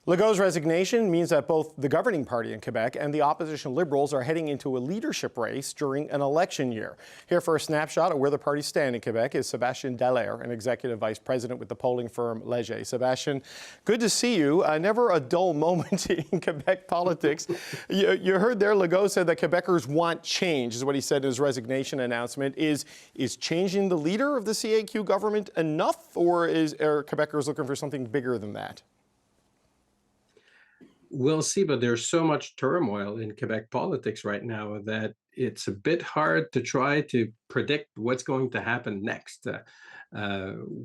Legault's resignation means that both the governing party in Quebec and the opposition Liberals are heading into a leadership race during an election year. Here for a snapshot of where the parties stand in Quebec is Sébastien Dallaire, an executive vice president with the polling firm Legault. Sébastien, good to see you. Never a dull moment in Quebec politics. You heard there Legault said that Quebecers want change, is what he said in his resignation announcement. Is changing the leader of the CAQ government enough, or are Quebecers looking for something bigger than that? We'll see, but there's so much turmoil in Quebec politics right now that it's a bit hard to try to predict what's going to happen next.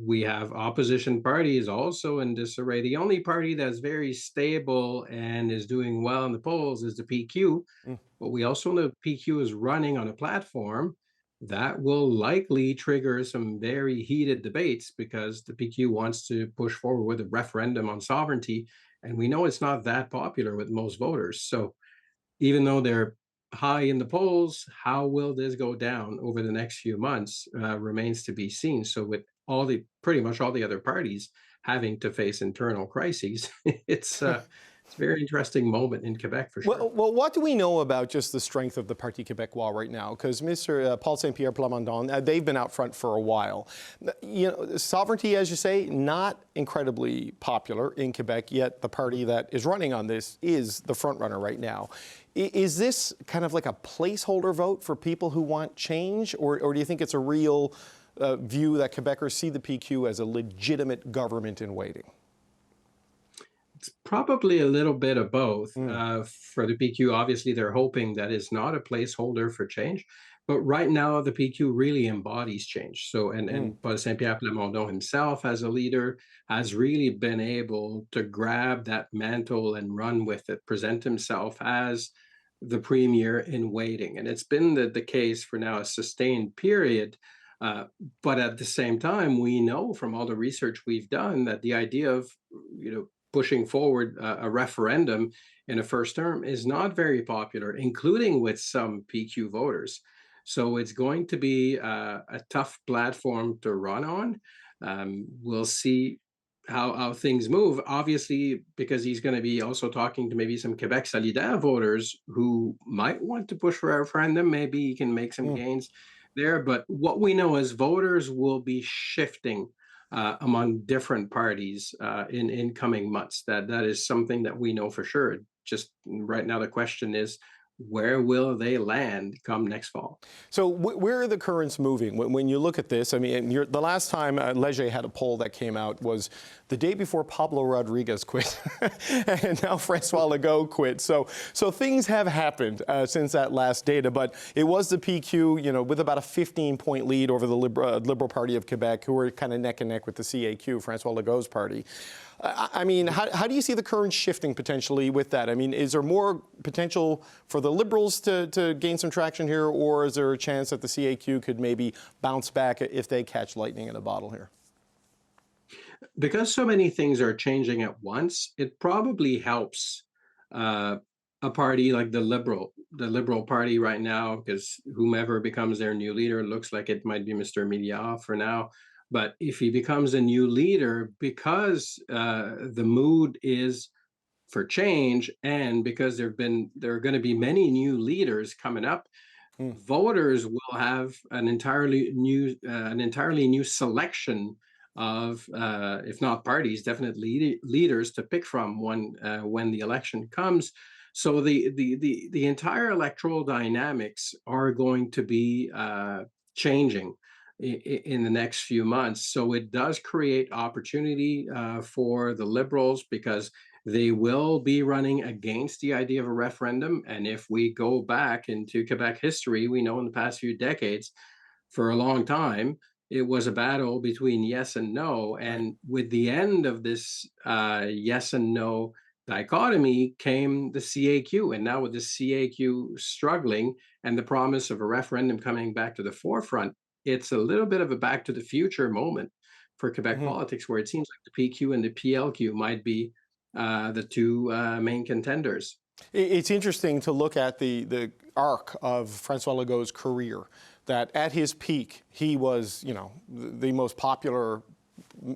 We have opposition parties also in disarray. The only party that's very stable and is doing well in the polls is the PQ. But we also know PQ is running on a platform that will likely trigger some very heated debates because the PQ wants to push forward with a referendum on sovereignty. And we know it's not that popular with most voters. So even though they're high in the polls, how will this go down over the next few months remains to be seen. So with pretty much all the other parties having to face internal crises, it's a very interesting moment in Quebec for sure. Well, what do we know about just the strength of the Parti Québécois right now? Because Mr. Paul Saint-Pierre Plamondon, they've been out front for a while. You know, sovereignty, as you say, not incredibly popular in Quebec, yet the party that is running on this is the front runner right now. Is this kind of like a placeholder vote for people who want change, or do you think it's a real view that Quebecers see the PQ as a legitimate government in waiting? It's probably a little bit of both. For the PQ, obviously, they're hoping that it's not a placeholder for change. But right now, the PQ really embodies change. So, and Paul Saint-Pierre Plamondon himself, as a leader, has really been able to grab that mantle and run with it, present himself as the premier in waiting. And it's been the case for now a sustained period. But at the same time, we know from all the research we've done that the idea of, pushing forward a referendum in a first term is not very popular, including with some PQ voters. So it's going to be a tough platform to run on. We'll see how things move, obviously, because he's going to be also talking to maybe some Quebec Solidaire voters who might want to push for a referendum. Maybe he can make some gains there. But what we know is voters will be shifting among different parties in coming months. That is something that we know for sure. Just right now, the question is, where will they land come next fall? So where are the currents moving? When you look at this, I mean, the last time Legault had a poll that came out was the day before Pablo Rodriguez quit, and now Francois Legault quit. So things have happened since that last data, but it was the PQ, with about a 15-point lead over the Liberal Party of Quebec, who were kind of neck and neck with the CAQ, Francois Legault's party. I mean, how do you see the current shifting potentially with that? I mean, is there more potential for the Liberals to gain some traction here, or is there a chance that the CAQ could maybe bounce back if they catch lightning in a bottle here? Because so many things are changing at once, it probably helps a party like the Liberal Party right now, because whomever becomes their new leader looks like it might be Mr. Milliard for now. But if he becomes a new leader, because the mood is for change, and because there are going to be many new leaders coming up, voters will have an entirely new selection of, if not parties, definitely leaders to pick from when the election comes. So the entire electoral dynamics are going to be changing in the next few months. So it does create opportunity for the Liberals, because they will be running against the idea of a referendum. And if we go back into Quebec history, we know in the past few decades, for a long time, it was a battle between yes and no. And with the end of this yes and no dichotomy came the CAQ. And now with the CAQ struggling and the promise of a referendum coming back to the forefront, it's a little bit of a back to the future moment for Quebec politics, where it seems like the PQ and the PLQ might be the two main contenders. It's interesting to look at the arc of Francois Legault's career, that at his peak, he was, the most popular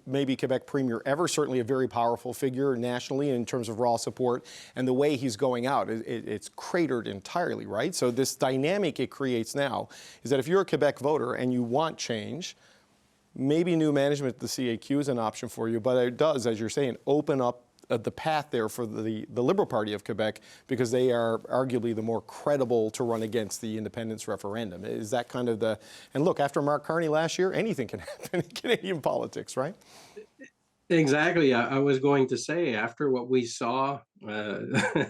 maybe Quebec premier ever, certainly a very powerful figure nationally in terms of raw support. And the way he's going out, it's cratered entirely, right? So this dynamic it creates now is that if you're a Quebec voter and you want change, maybe new management at the CAQ is an option for you, but it does, as you're saying, open up the path there for the Liberal Party of Quebec, because they are arguably the more credible to run against the independence referendum. Is that kind of the, and look, after Mark Carney last year, anything can happen in Canadian politics, right? Exactly. I was going to say, after what we saw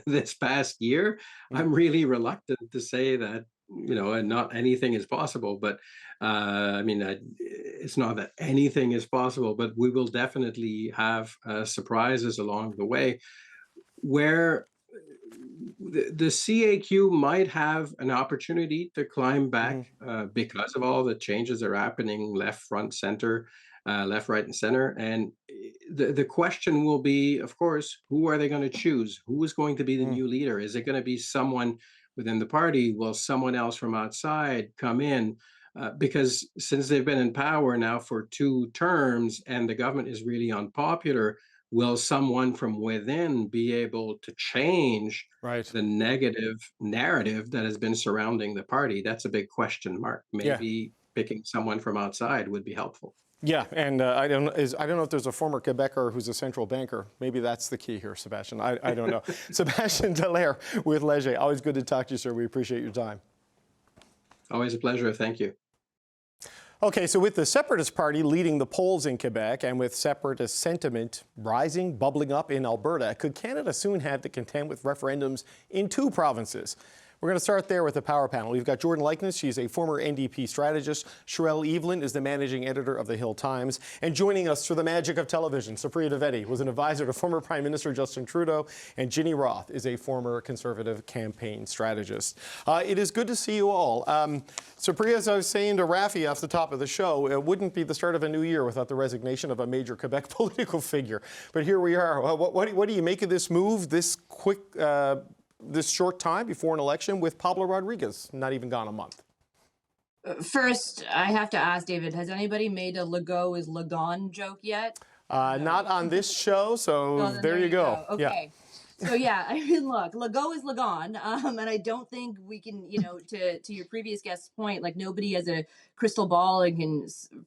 this past year, I'm really reluctant to say that, not anything is possible. But it's not that anything is possible, but we will definitely have surprises along the way where the CAQ might have an opportunity to climb back because of all the changes that are happening left, front, center, left, right, and center. And the question will be, of course, who are they going to choose? Who is going to be the new leader? Is it going to be someone within the party? Will someone else from outside come in? Because since they've been in power now for 2 terms and the government is really unpopular, will someone from within be able to change the negative narrative that has been surrounding the party? That's a big question mark. Maybe picking someone from outside would be helpful. Yeah, and I don't know if there's a former Quebecer who's a central banker. Maybe that's the key here, Sébastien. I don't know. Sébastien Dallaire with Legault. Always good to talk to you, sir. We appreciate your time. Always a pleasure. Thank you. Okay, so with the Separatist Party leading the polls in Quebec and with separatist sentiment rising, bubbling up in Alberta, could Canada soon have to contend with referendums in 2 provinces? We're going to start there with the Power Panel. We've got Jordan Likeness. She's a former NDP strategist. Sherelle Evelyn is the managing editor of the Hill Times. And joining us through the magic of television, Supriya Dwivedi was an advisor to former Prime Minister Justin Trudeau. And Ginny Roth is a former Conservative campaign strategist. It is good to see you all. Supriya, as I was saying to Rafi off the top of the show, it wouldn't be the start of a new year without the resignation of a major Quebec political figure. But here we are. What do you make of this move, this quick... this short time before an election with Pablo Rodriguez, not even gone a month? First, I have to ask, David, has anybody made a Legault is Legon joke yet? No. Not on this show, so there you go. Okay. Yeah. So yeah, look, Legault is Legon, and I don't think we can, to your previous guest's point, like nobody has a crystal ball and can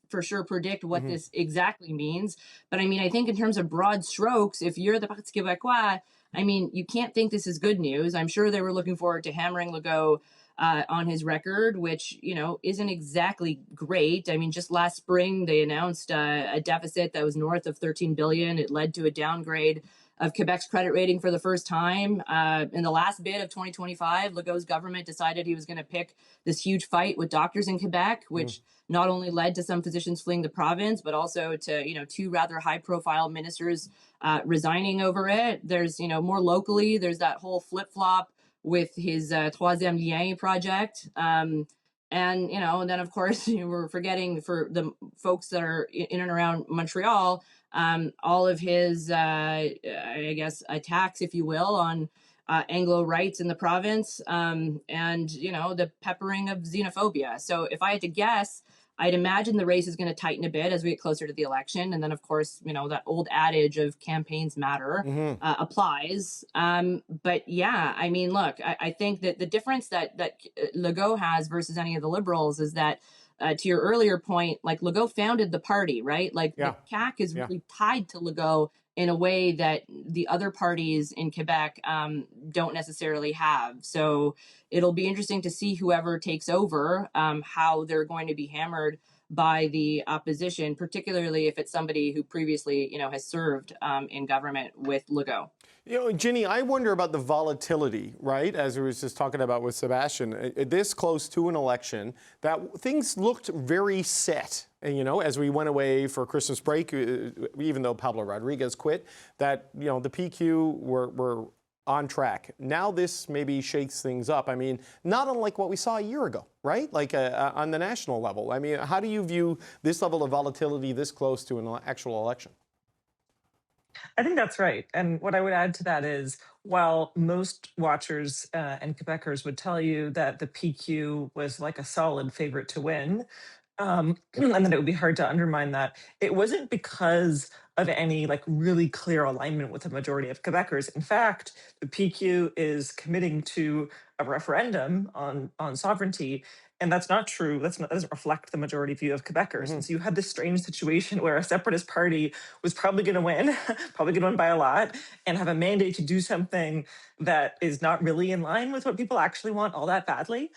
for sure predict what this exactly means. But I think in terms of broad strokes, if you're the Parti Québécois, you can't think this is good news. I'm sure they were looking forward to hammering Legault on his record, which, isn't exactly great. Just last spring, they announced a deficit that was north of 13 billion. It led to a downgrade of Quebec's credit rating for the first time. In the last bit of 2025, Legault's government decided he was going to pick this huge fight with doctors in Quebec, which not only led to some physicians fleeing the province, but also to, 2 rather high-profile ministers resigning over it. There's, more locally, there's that whole flip-flop with his Troisième Lien project. And then, of course, we're forgetting for the folks that are in and around Montreal, all of his, attacks, if you will, on Anglo rights in the province, and, the peppering of xenophobia. So if I had to guess, I'd imagine the race is going to tighten a bit as we get closer to the election. And then, of course, that old adage of campaigns matter applies. But yeah, look, I think that the difference that Legault has versus any of the Liberals is that, to your earlier point, like Legault founded the party, right? Like the CAQ is really tied to Legault in a way that the other parties in Quebec don't necessarily have. So it'll be interesting to see whoever takes over, how they're going to be hammered by the opposition, particularly if it's somebody who previously, has served in government with Legault. Ginny, I wonder about the volatility, right? As we was just talking about with Sébastien, this close to an election, that things looked very set. And, as we went away for Christmas break, even though Pablo Rodriguez quit, that, the PQ were on track. Now this maybe shakes things up. Not unlike what we saw a year ago, right? Like on the national level. How do you view this level of volatility this close to an actual election? I think that's right. And what I would add to that is, while most watchers and Quebecers would tell you that the PQ was like a solid favorite to win, and then it would be hard to undermine that. It wasn't because of any like really clear alignment with the majority of Quebecers. In fact, the PQ is committing to a referendum on sovereignty, and that's not true. That doesn't reflect the majority view of Quebecers. And so you had this strange situation where a separatist party was probably going to win, probably going to win by a lot, and have a mandate to do something that is not really in line with what people actually want all that badly,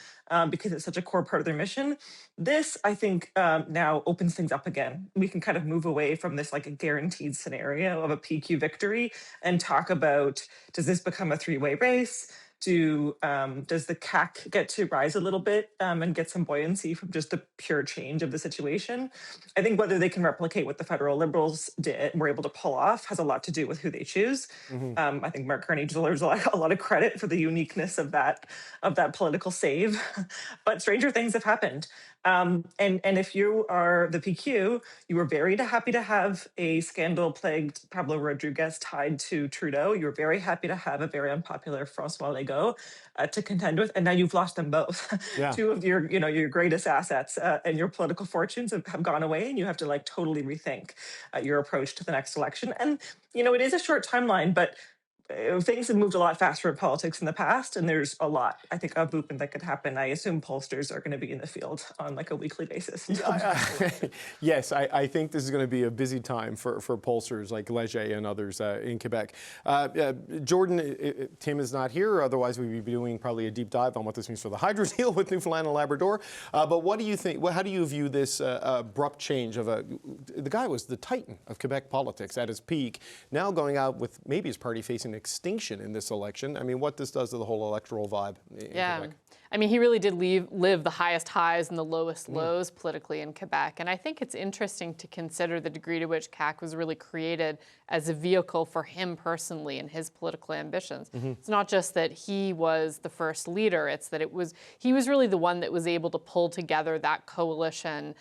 because it's such a core part of their mission. This, I think, now opens things up again. We can kind of move away from this like a guaranteed scenario of a PQ victory and talk about, does this become a three-way race? Does the CAC get to rise a little bit and get some buoyancy from just the pure change of the situation? I think whether they can replicate what the federal Liberals were able to pull off has a lot to do with who they choose. I think Mark Carney deserves a lot of credit for the uniqueness of that political save. But stranger things have happened. And if you are the PQ, you were very happy to have a scandal-plagued Pablo Rodriguez tied to Trudeau. You were very happy to have a very unpopular François Legault to contend with, and now you've lost them both. Yeah. Two of your greatest assets and your political fortunes have gone away, and you have to like totally rethink your approach to the next election. And it is a short timeline, but things have moved a lot faster in politics in the past, and there's a lot, I think, of movement that could happen. I assume pollsters are going to be in the field on like a weekly basis. Yes, I think this is going to be a busy time for pollsters like Legault and others in Quebec. Jordan, Tim is not here, otherwise we'd be doing probably a deep dive on what this means for the hydro deal with Newfoundland and Labrador. But what do you think, how do you view this abrupt change of the guy was the titan of Quebec politics at his peak, now going out with maybe his party facing extinction in this election? I mean, what this does to the whole electoral vibe in Quebec. I mean, he really did live the highest highs and the lowest lows politically in Quebec. And I think it's interesting to consider the degree to which CAC was really created as a vehicle for him personally and his political ambitions. It's not just that he was the first leader, it's that he was really the one that was able to pull together that coalition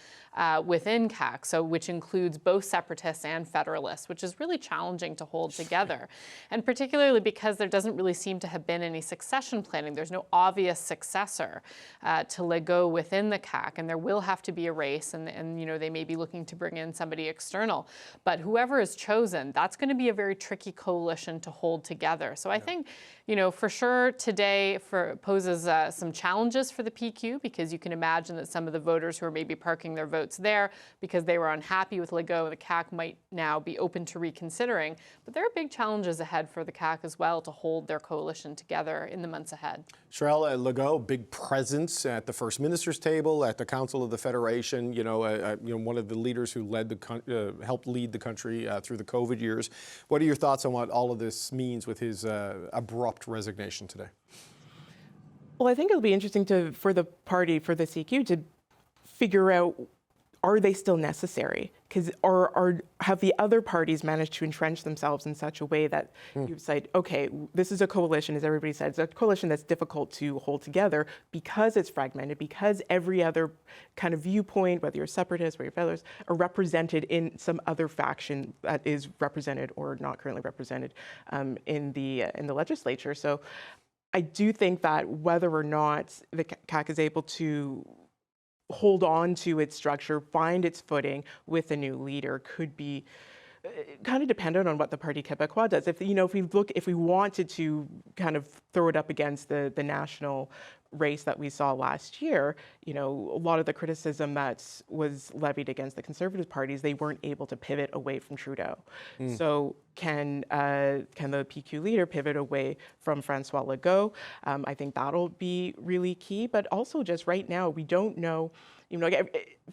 within CAC, so which includes both separatists and federalists, which is really challenging to hold together. And particularly because there doesn't really seem to have been any succession planning. There's no obvious successor to Legault within the CAC, and there will have to be a race, and they may be looking to bring in somebody external. But whoever is chosen, that's going to be a very tricky coalition to hold together. So I think, for sure today poses some challenges for the PQ, because you can imagine that some of the voters who are maybe parking their votes there because they were unhappy with Legault, the CAC might now be open to reconsidering. But there are big challenges ahead for the CAC as well to hold their coalition together in the months ahead. Cheryl, Legault, big presence at the First Minister's table, at the Council of the Federation, one of the leaders who helped lead the country through the COVID years. What are your thoughts on what all of this means with his abrupt resignation today? Well, I think it'll be interesting for the party, for the CQ, to figure out, are they still necessary? Because have the other parties managed to entrench themselves in such a way that you decide, okay, this is a coalition, as everybody said, it's a coalition that's difficult to hold together because it's fragmented, because every other kind of viewpoint, whether you're separatist, whether you're federalist, are represented in some other faction that is represented or not currently represented in the legislature. So I do think that whether or not the CAC is able to hold on to its structure, find its footing with a new leader could be kind of dependent on what the Parti Québécois does. If we wanted to kind of throw it up against the national race that we saw last year, a lot of the criticism that was levied against the Conservative parties, they weren't able to pivot away from Trudeau. So can the PQ leader pivot away from François Legault? I think that'll be really key. But also just right now, we don't know,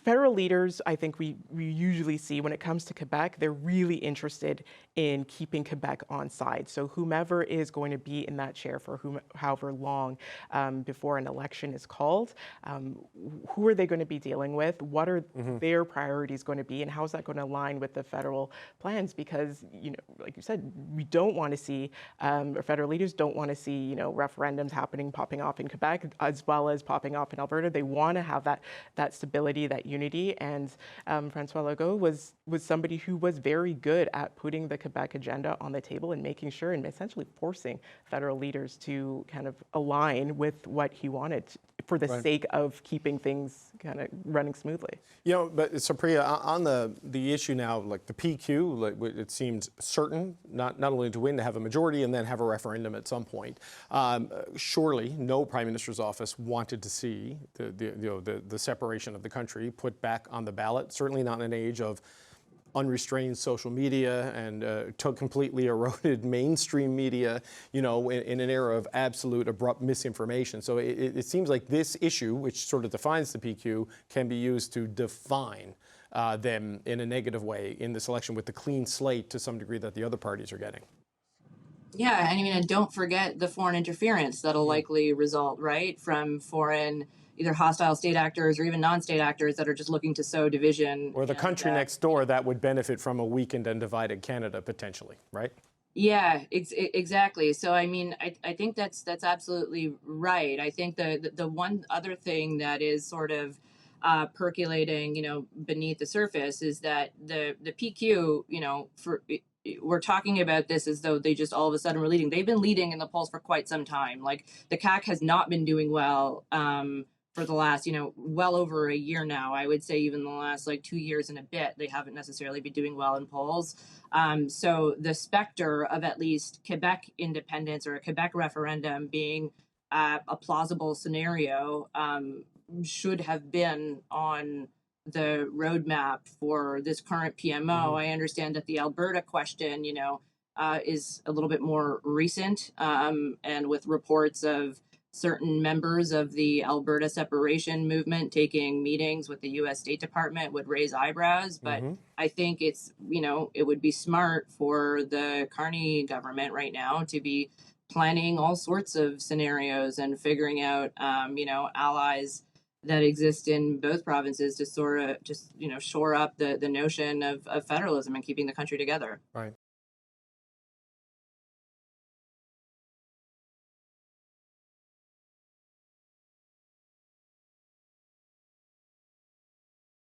federal leaders, I think we usually see when it comes to Quebec, they're really interested in keeping Quebec on side. So whomever is going to be in that chair for however long before an election is called, who are they going to be dealing with? What are their priorities going to be? And how is that going to align with the federal plans? Because, like you said, we don't want to see, or federal leaders don't want to see, referendums popping off in Quebec, as well as popping off in Alberta. They want to have that stability, that unity. And François Legault was somebody who was very good at putting the Quebec agenda on the table and making sure and essentially forcing federal leaders to kind of align with what he wanted for the Right. sake of keeping things kind of running smoothly. You know, but Supriya, on the issue now, like the PQ, like, it seems certain not only to win, to have a majority and then have a referendum at some point. Surely, no Prime Minister's office wanted to see the separation of the country put back on the ballot. Certainly not in an age of unrestrained social media and completely eroded mainstream media, you know, in an era of absolute abrupt misinformation. So it seems like this issue, which sort of defines the PQ, can be used to define them in a negative way in this election with the clean slate to some degree that the other parties are getting. Yeah, I mean, and don't forget the foreign interference that'll likely result, right, from foreign either hostile state actors or even non-state actors that are just looking to sow division. Or the country next door that would benefit from a weakened and divided Canada potentially, right? Yeah, exactly. So, I mean, I think that's absolutely right. I think the one other thing that is sort of percolating, you know, beneath the surface is that the PQ, you know, we're talking about this as though they just all of a sudden were leading. They've been leading in the polls for quite some time. Like the CAQ has not been doing well for the last, you know, well over a year now. I would say even the last like 2 years and a bit, they haven't necessarily been doing well in polls. So the specter of at least Quebec independence or a Quebec referendum being a plausible scenario should have been on the roadmap for this current PMO. I understand that the Alberta question, you know, is a little bit more recent, and with reports of certain members of the Alberta separation movement taking meetings with the U.S. State Department would raise eyebrows. But I think it's, you know, it would be smart for the Carney government right now to be planning all sorts of scenarios and figuring out, you know, allies that exist in both provinces to sort of just, you know, shore up the notion of federalism and keeping the country together. Right.